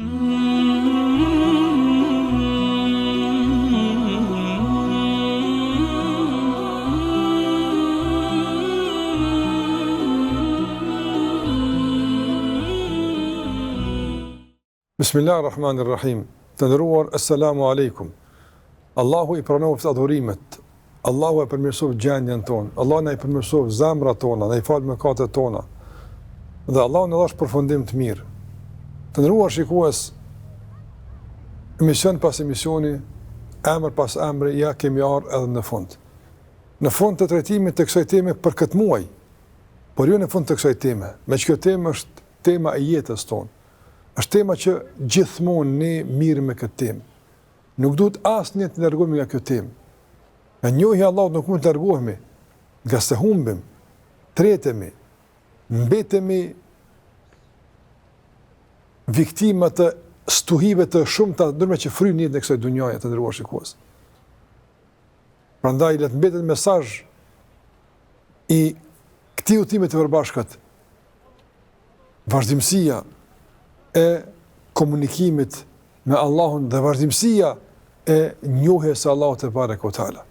Bismillahirrahmanirrahim. Të nderuar, assalamu alaikum. Allahu i pranoft adhurimet. Allahu e përmirësoft gjendjen tonë. Allahu na i përmirësoft zemrat tona, na i fal mëkatet tona. Dhe Allahu na dhash përfundim të mirë. Të nderuar shikues, emision pas emisioni, emër pas emri, ja kemi ardhur edhe në fund. Në fund të trajtimit të kësaj teme për këtë muaj, por jo në fund të kësaj teme. Me që kjo temë është tema e jetës tonë. Është tema që gjithmonë ne mirë me këtë temë. Nuk duhet asnjë të largohemi nga kjo temë. Nga njohja e Allahut nuk mund të largohemi, nga se humbim, tretemi, mbetemi viktima të stuhive të shumta ndërme që fryjnë jetën e kësaj dunjaje të ndëruar shikues. Prandaj le të mbetet mesazh i këtij udhëtimi të përbashkët. Vazhdimësia e komunikimit me Allahun dhe vazhdimësia e njohjes së Allahut te barekuhu te ala.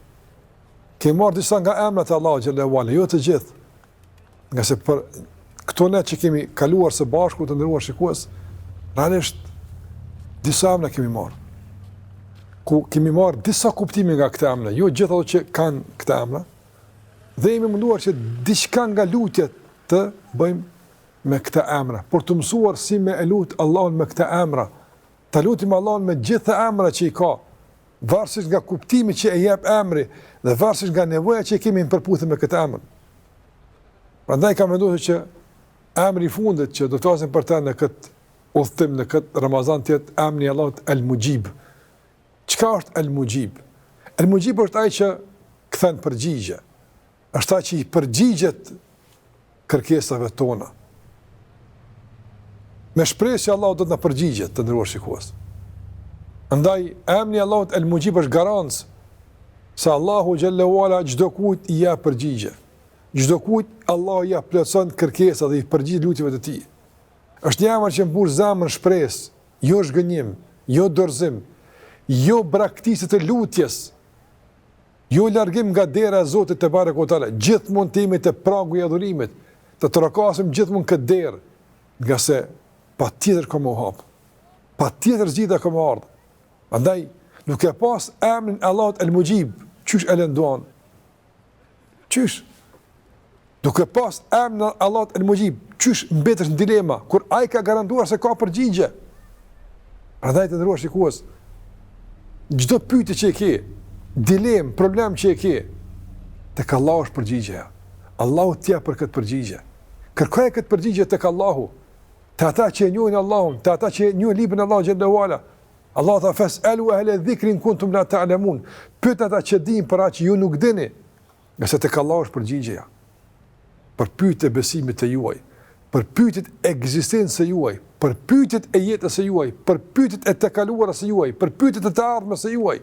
Kemi marrë disa nga emrat e Allahut xhallahu ala, jo të gjithë. Nga se për këto ne që kemi kaluar së bashku të ndëruar shikues, realisht disa emra kemi marrë. Ku kemi marrë disa kuptime nga këta emra, jo gjithë ato që kanë këta emra, dhe jemi munduar që diçka nga lutjet të bëjmë me këta emra, por të mësuar si me e lutë Allahun me këta emra, të lutim Allahun me gjithë emra që i ka, varësisht nga kuptimi që e jep emri, dhe varësisht nga nevoja që i kemi në përputhje me këtë emër. Prandaj kam vendosur që emri i fundit që do të flasim për ta në këtë udhëtim, në këtë Ramazan, të jetë emri i Allahut El-Mujib. Çka është El-Mujib? El-Mujib është ai që kthen përgjigje. Është ai që i përgjigjet kërkesave tona. Me shpresë që Allahu do të na përgjigjet, të nderuar shikues. Andaj emri i Allahut El-Mujib është garancë se Allahu xhallahu ala çdo kujt i jep përgjigje. Çdo kujt Allahu ja plotson kërkesat dhe i përgjigj lutjeve të tij. Është një emër që mbur zemrën shpresë, jo zhgënjim, jo dorëzim, jo braktisje të lutjes, jo largim nga dera e Zotit te barekuhu te ala. Gjithmonë të jemi te pragu i adhurimit, të trokasim gjithmonë këtë derë, nga se patjetër ka më hap. Patjetër zgjidhja ka më ardhur. Andaj nuk e pas emrin Allahut El-Mujib, qysh e lënduan? Qysh? Nuk e pas emrin Allahut El-Mujib, qysh mbetesh në dilema, kur ai ka garantuar se ka përgjigje. Prandaj të ndëruar shikues, çdo pyetje që e ke, dilemë, problem që e ke, tek Allahu është përgjigjeja. Allahu t'ia për këtë përgjigje. Kërkoj këtë përgjigje tek Allahu. Të ata që e njohin Allahun, të ata që e njohin librin e Allahut xhallahu ala. Allah tha fas'alu ahla dhikrin kuntum la ta'lamun. Pyet ata që dinë për atë që ju nuk dini. Nëse tek Allahu është përgjigjeja. Për pyetjet e besimit të juaj, për pyetjet e ekzistencës së juaj, për pyetjet e jetës së juaj, për pyetjet e të kaluarës së juaj, për pyetjet e të ardhmes së juaj,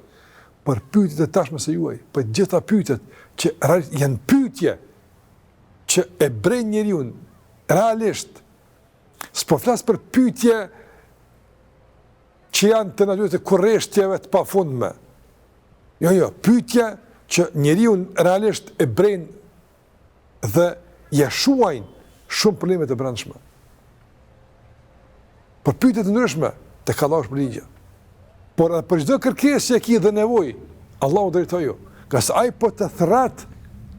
për pyetjet e tashmes së juaj, për gjitha pyetjet që janë pyetje që e bren njeriu realisht. S'po flas për pyetje që janë të natyrës të kurreshtjeve të pafundme. Jo, pyetje që njeriu realisht e bren dhe ja shuajnë shumë probleme të brendshme. Për pyetje të ndryshme tek Allahu është përgjigje. Por për çdo kërkesë që ke dhe nevojë, Allahu drejtoju. Ka sa ai po të thrat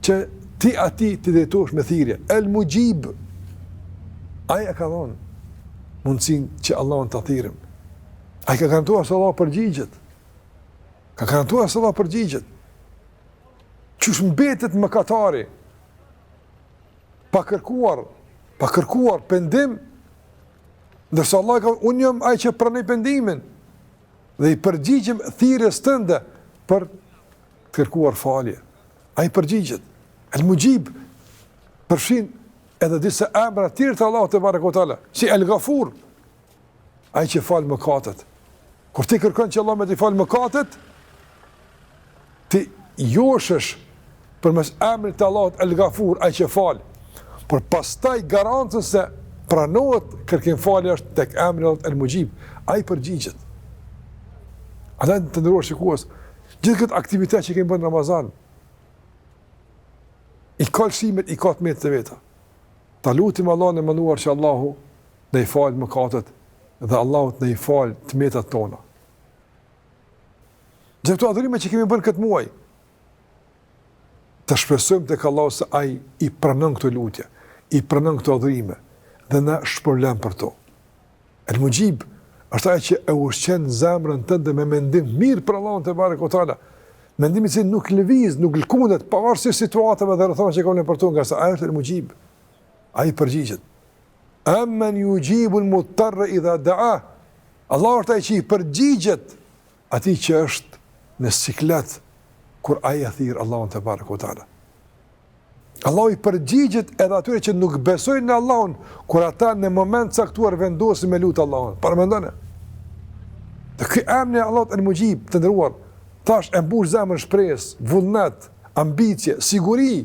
që ti ti drejtohesh me thirrje. El-Mujib. Ai e ka dhënë mundësinë që Allahun ta thirrim. Ai ka garantuar se Allah përgjigjet. Ka garantuar se Allah përgjigjet. Qysh mbetet mëkatari pa kërkuar pendim, ndërsa Allah ka unë jam ai që pranoj pendimin dhe i përgjigjem thirrjes tënde për kërkuar falje. Ai përgjigjet. El-Mujib përfshin edhe disa emra të tjerë të Allahut te barekuhu te ala, si El-Ghafur, ai që fal mëkatet. Kur ti kërkon që Allah me të fal mëkatet, ti joshesh përmes emrit të Allahut El-Ghafur, ai që fal. Por pastaj garancën se pranohet kërkim falje është tek emri i Allahut El-Mujib, ai përgjigjet. Ata të ndëruar shikues, gjithë këtë aktivitet që kemi bën në Ramazan, i ka lëshimet, i ka të metë të veta. Ta lutim Allahun e mënduar që Allahu në i falë mëkatet dhe Allahut në i falë të metat tona. Gjithë këto adhurime që kemi bën këtë muaj, të shpresojmë tek Allahu se ai i pranon këto lutje, i pranon këto adhurime dhe na shpërlan për to. El-Mujib është ai që e ushqen zemrën tënde me mendim mirë për Allahun te barekuhu teala. Mendimi që nuk lëviz, nuk lkundet, pavarësisht situatave dhe rrethona që kanë për to, nga sa ai është El-Mujib. Ai përgjigjet. Amman yujibu al-muttarra idha da'a. Allah është ai që i përgjigjet atij që është në siklet kur ai e thirr Allahun te barekuhu teala. Allah i përgjigjet edhe atyre që nuk besojnë në Allahun, kur ata në moment caktuar vendosin me lutë Allahun. Parmendone. Dhe ky emri Allahut El-Mujib të ndëruar, tash e mbush zemrën shpresë, vullnet, ambicie, siguri,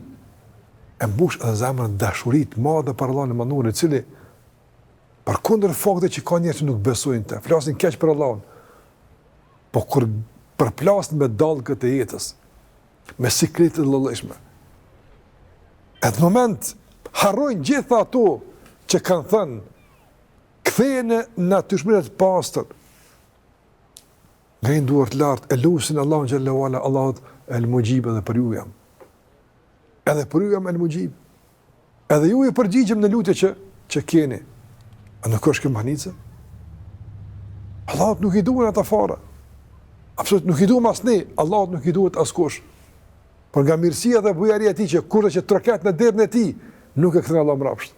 e mbush edhe zemrën dashuri të madhe për Allahun e mënduar, i cili përkundër faktit që ka njerëz që nuk besojnë te, flasin keq për Allahun, po kur përplasin me dallgët e jetës, me sikletë të lëllëshme, atë moment harrojnë gjitha ato që kanë thënë, kthehen në natyrshmërinë të pastër. Nga duar të lartë, e lusin Allahun xhallahu ala, Allahut El-Mujib edhe për ju jam. Edhe për ju jam El-Mujib. Edhe ju i përgjigjem në lutje që keni. A nuk është kjo mahnice? Allahut nuk i duhen ata fare. Absolut nuk i duhen as ne, Allahut nuk i duhet askush. Por nga mirësia dhe bujaria e tij që kurrë që troket në derën e tij, nuk e kthen Allah mbrapsht.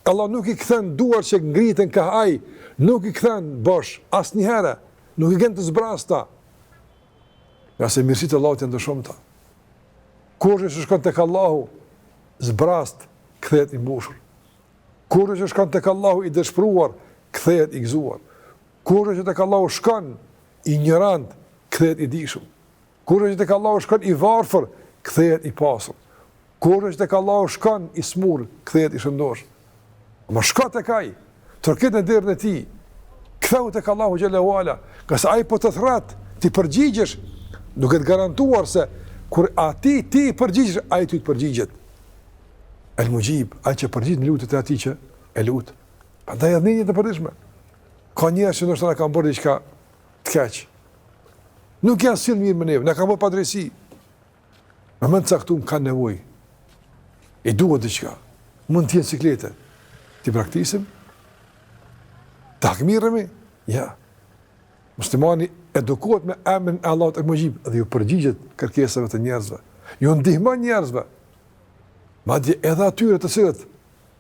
Allah nuk i kthen duar që ngriten ka ai, nuk i kthen bosh asnjëherë, nuk i gjen të zbrasta. Nga se mirësitë e Allahut janë të shumta. Kurrë që shkon tek Allahu zbrast, kthehet i mbushur. Kurrë që shkon tek Allahu i dëshpëruar, kthehet i gëzuar. Kurrë që tek Allahu shkon ignorant, kthehet i dishum. Kurrë që tek Allahu shkon i varfër, kthehet i pasur. Kurrë që tek Allahu shkon i smur, kthehet i shëndosh. Më shko tek ai, tërket në derën e tij, ktheu tek Allahu xhallahu ala, qase ai po të thrat, ti përgjigjesh, duke të garantuar se kur ti përgjigjesh, ai ty të përgjigjet. El-Mujib, ai që përgjigj në lutjet e atij që e lut. Prandaj edhe një të përditshme. Ka njerëz që ndoshta kanë bërë diçka të keq. Nuk janë sill mirë me neve, na kanë bërë padrejsi. Në moment caktuar kanë nevojë. I duhet diçka. Mund të jenë siklete. Ti praktisim? Takmiremi? Ja. Muslimani edukohet me emrin e Allahut El-Mujib dhe ju përgjigjet kërkesave të njerëzve. Ju ndihmon njerëzve. Madje edhe atyre të cilët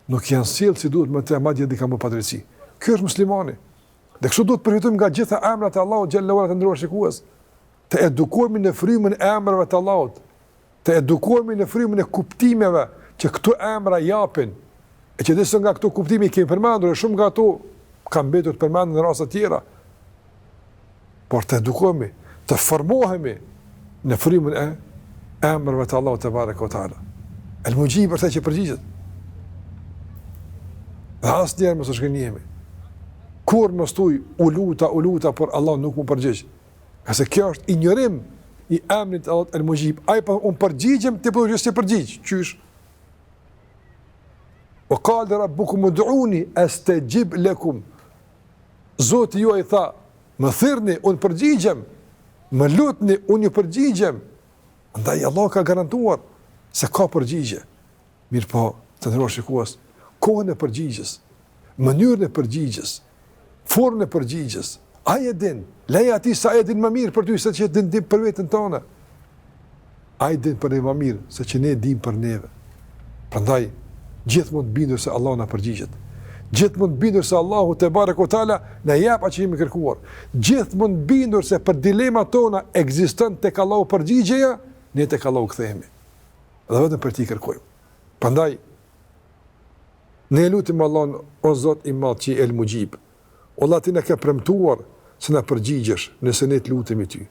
nuk janë sill si duhet me të, madje edhe kanë bërë padrejsi. Ky është muslimani. Dhe kështu duhet përfitojmë nga gjitha emrat e Allahut xhallahu ala të ndëruar shikues. Të edukohemi në frymën e emrave të Allahut, të edukohemi në frymën e kuptimeve që këto emra japin, e që disa nga këto kuptime i kemi përmendur, e shumë nga ato kanë mbetur të përmendur në raste tjera. Por të edukohemi, të formohemi në frymën e emrave të Allahut te barekuhu teala. El-Mujib është ai që përgjigjet. Dhe asnjëherë mos u shkënjehemi. Kur mos thuj u luta, por Allah nuk më përgjigj. Qase kjo është ignorim i emrit Allahut El-Mujib. Ai po un përgjigjem, ti po thua se përgjigj. Qysh? Wa qala rabbukum ud'uni astajib lakum. Zoti ju ai tha, më thirrni, un përgjigjem. Më lutni, un ju përgjigjem. Andaj Allah ka garantuar se ka përgjigje. Mirë po, të ndërrosh shikues, kohën e përgjigjes, mënyrën e përgjigjes, formën e përgjigjes, ai e din, leja ati sa e din më mirë për ty se që din për vetën tonë. Ai din për ne më mirë se që ne dim për neve. Prandaj, gjithmonë bindur se Allah na përgjigjet. Gjithmonë bindur se Allahu te barekuhu teala na jep atë që jemi kërkuar. Gjithmonë bindur se për dilemat tona ekziston tek Allahu përgjigjeja, ne tek Allahu kthehemi. Dhe vetëm për ti kërkojmë. Prandaj, ne lutim Allahun, o Zot i madh që El-Mujib, Allah ti na ka premtuar se na përgjigjesh nëse ne të lutemi ty.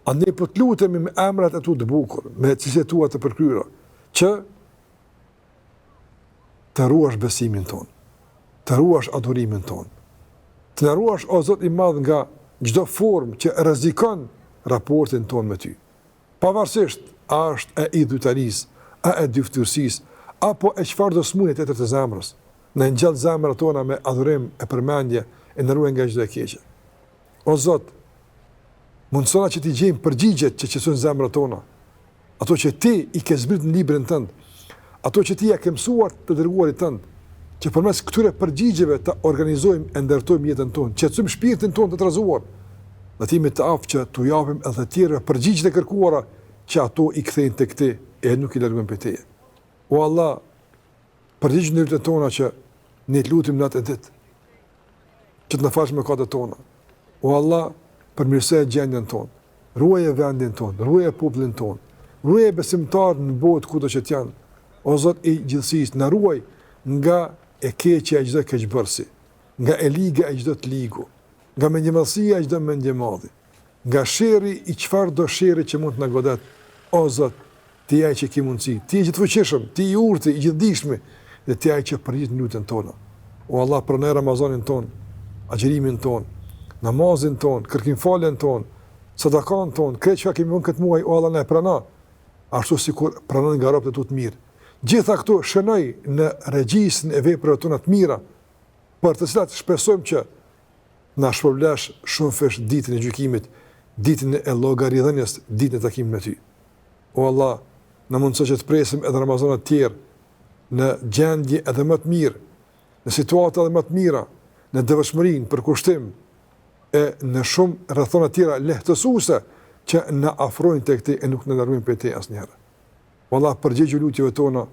A ne po të lutemi me emrat e tu të bukur, me cilësitë tua të përkryera, që të ruash besimin ton, të ruash adhurimin ton, të na ruash o Zot i madh nga çdo formë që rrezikon raportin ton me ty. Pavarësisht a është e idhujtarisë, a e dyftërsisë, apo e çfarë do smundje tjetër të zemrës. Në ngjall zemrat tona me adhurim e përmendje e na ruaj nga çdo e keqe. O Zot, mundsona që t'i gjejmë përgjigjet që qësojnë zemrat tona, ato që ti i ke zbritur në librin tënd, ato që ti ja ke mësuar të dërguarit tënd, që përmes këtyre përgjigjeve të organizojmë e ndërtojmë jetën tonë, qetësojmë shpirtin tonë të trazuar, dhe ti me të aftë që t'u japim edhe të tjerëve përgjigjet e kërkuara që ato i kthejnë tek ti e nuk i largojnë prej teje. O Allah, përgjigj në lutjet tona që ne të lutim natë e ditë, që të na falësh mëkatet tona. O Allah, përmirësoje gjendjen tonë, ruaje vendin tonë, ruaje popullin tonë, ruaje besimtarë në botë kudo që t'janë. O Zot i gjithësisë, na ruaj nga e keqja e çdo keqbërësi, nga e liga e çdo të ligu, nga mendjemallësia e çdo mendjemadhi, nga sherri i çfarëdo sherri që mund të na godet. O Zot, ti je që ke mundësi, ti je që të fuqishëm, ti i urtë, i gjithdijshëm, dhe ti je që përgjigj në lutjen tona. O Allah, pranoj Ramazanin ton, agjërimin ton, namazin ton, kërkimfaljen ton, sadakan ton, këtë që kemi vënë këtë muaj, o Allah na e prano, ashtu sikur pranon nga robët e tu të mirë. Gjitha këto shënoj në regjistrin e veprave tona të mira, për të cilat shpresojmë që na shpërblesh shumë fesh ditën e gjykimit, ditën e llogaridhënies, ditën e takimit me ty. O Allah, na mundëso që të presim edhe Ramazanat tjerë në gjendje edhe më të mirë, në situata edhe më të mira, në devotshmërinë, për kushtim e në shumë rrethona tjera lehtësuese që na afrojnë tek ti e nuk na largojnë prej teje asnjëherë. O Allah, përgjigj lutjeve tona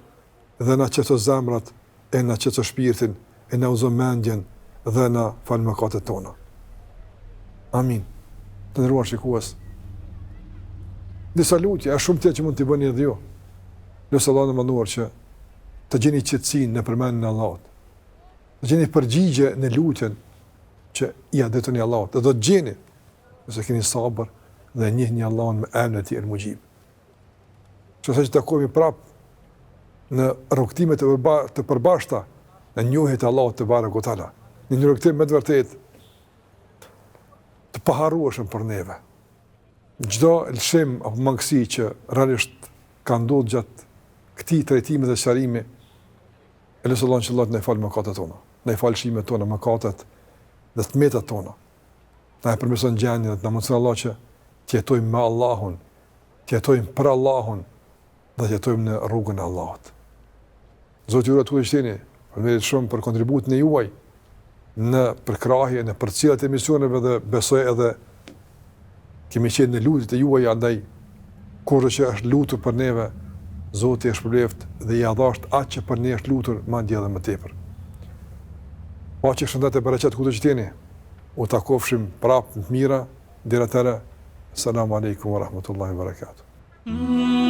dhe na qetëso zemrat, e na qetëso shpirtin, e na udhëzo mendjen dhe na fal mëkatet tona. Amin. Të nderuar shikues, disa lutje është shumë tjetër që mund t'i bëni edhe ju. Lutë Allahun e mënduar që të gjeni qetësinë në përmendjen e Allahut. Të gjeni përgjigje në lutjen që i adetoni Allahut. Dhe do të gjeni nëse keni sabër dhe njihni Allahun me emrin e tij El-Mujib. Që takohemi prapë në rrugtimet të përbashkëta në njohjet e Allahut te Bareku Teala. Në një rrugtim me të vërtetë të paharrueshëm për neve. Çdo lëshim apo mangësi që realisht ka ndodhur gjatë këtij trajtimi dhe sqarimi, Allahun që Allah na fal mëkatet tona, na fal shimet tona, mëkatet dhe tmetat tona. Na e përmirëson gjendjen dhe na mundson Allah që të jetojmë me Allahun, të jetojmë për Allahun dhe të jetojmë në rrugën e Allahut. Zoti ju lutë shtini, përmjet shumë për kontributin e juaj në përkrahje, në përcjellit e misioneve dhe besoj edhe kemi qenë në lutjet e juaja, andaj kurrë që është lutur për neve, Zoti është shpëlbeft dhe i adhasht atë që për ne është lutur, madje edhe më tepër. Paqë shëndet e bereqet kudo që jeni. U takofshim prapë në të mira, deri atëherë, selam aleikum wa rahmatullahi wa barakatuh.